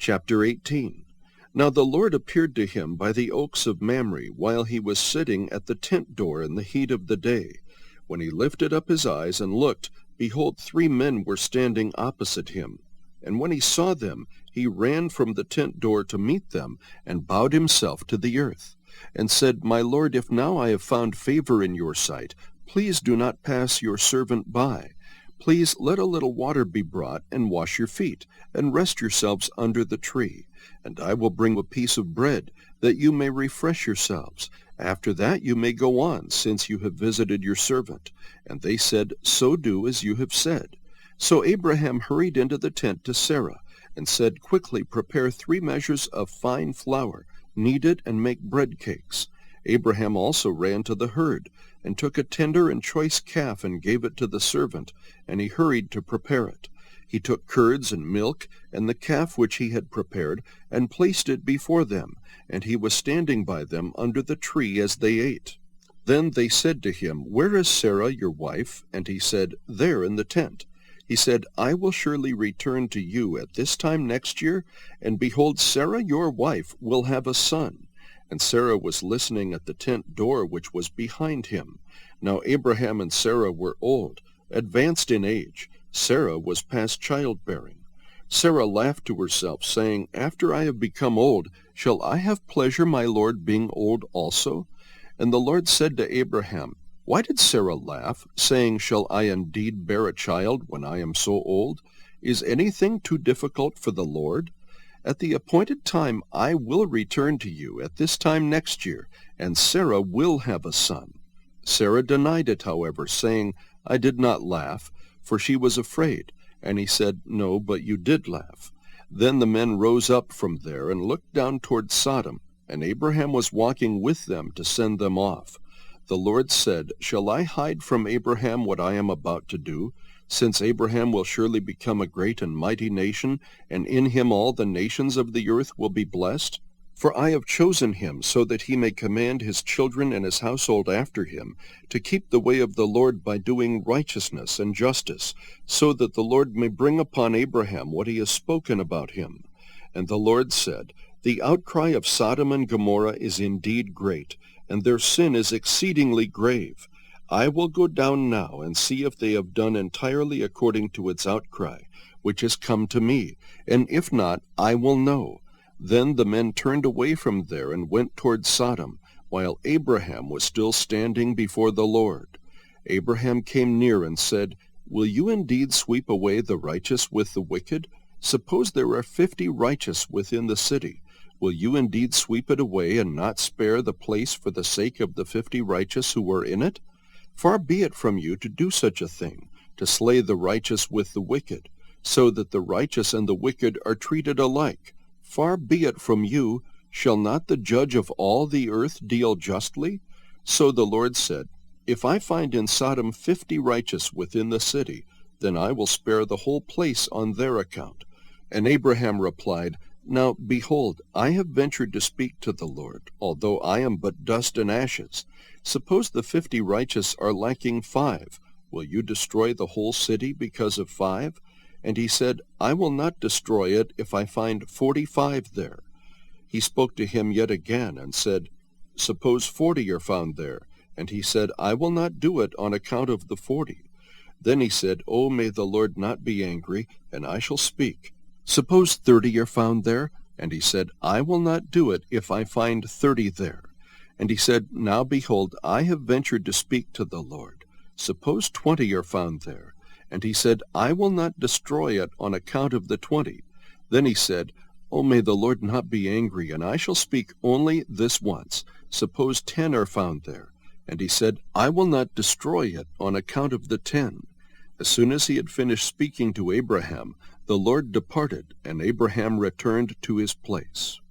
Chapter 18. Now the Lord appeared to him by the oaks of Mamre, while he was sitting at the tent door in the heat of the day. When he lifted up his eyes and looked, behold, 3 men were standing opposite him. And when he saw them, he ran from the tent door to meet them, and bowed himself to the earth, and said, My Lord, if now I have found favor in your sight, please do not pass your servant by. Please let a little water be brought, and wash your feet, and rest yourselves under the tree. And I will bring a piece of bread, that you may refresh yourselves. After that you may go on, since you have visited your servant. And they said, So do as you have said. So Abraham hurried into the tent to Sarah, and said, Quickly prepare 3 measures of fine flour, knead it, and make bread cakes. Abraham also ran to the herd, and took a tender and choice calf, and gave it to the servant, and he hurried to prepare it. He took curds and milk, and the calf which he had prepared, and placed it before them, and he was standing by them under the tree as they ate. Then they said to him, Where is Sarah your wife? And he said, There in the tent. He said, I will surely return to you at this time next year, and behold, Sarah your wife will have a son. And Sarah was listening at the tent door which was behind him. Now Abraham and Sarah were old, advanced in age. Sarah was past childbearing. Sarah laughed to herself, saying, After I have become old, shall I have pleasure, my Lord, being old also? And the Lord said to Abraham, Why did Sarah laugh, saying, Shall I indeed bear a child when I am so old? Is anything too difficult for the Lord? At the appointed time I will return to you at this time next year, and Sarah will have a son. Sarah denied it, however, saying, I did not laugh, for she was afraid. And he said, No, but you did laugh. Then the men rose up from there and looked down toward Sodom, and Abraham was walking with them to send them off. The Lord said, Shall I hide from Abraham what I am about to do? Since Abraham will surely become a great and mighty nation, and in him all the nations of the earth will be blessed. For I have chosen him, so that he may command his children and his household after him, to keep the way of the Lord by doing righteousness and justice, so that the Lord may bring upon Abraham what he has spoken about him. And the Lord said, The outcry of Sodom and Gomorrah is indeed great, and their sin is exceedingly grave. I will go down now and see if they have done entirely according to its outcry, which has come to me, and if not, I will know. Then the men turned away from there and went toward Sodom, while Abraham was still standing before the Lord. Abraham came near and said, Will you indeed sweep away the righteous with the wicked? Suppose there are 50 righteous within the city. Will you indeed sweep it away and not spare the place for the sake of the 50 righteous who are in it? Far be it from you to do such a thing, to slay the righteous with the wicked, so that the righteous and the wicked are treated alike. Far be it from you, shall not the judge of all the earth deal justly? So the Lord said, If I find in Sodom 50 righteous within the city, then I will spare the whole place on their account. And Abraham replied, Now, behold, I have ventured to speak to the Lord, although I am but dust and ashes. Suppose the 50 righteous are lacking 5. Will you destroy the whole city because of 5? And he said, I will not destroy it if I find 45 there. He spoke to him yet again and said, Suppose 40 are found there. And he said, I will not do it on account of the 40. Then he said, Oh, may the Lord not be angry, and I shall speak. Suppose 30 are found there. And he said, I will not do it if I find 30 there. And he said, Now behold, I have ventured to speak to the Lord. Suppose 20 are found there. And he said, I will not destroy it on account of the 20. Then he said, Oh, may the Lord not be angry, and I shall speak only this once. Suppose 10 are found there. And he said, I will not destroy it on account of the 10. As soon as he had finished speaking to Abraham, the Lord departed, and Abraham returned to his place.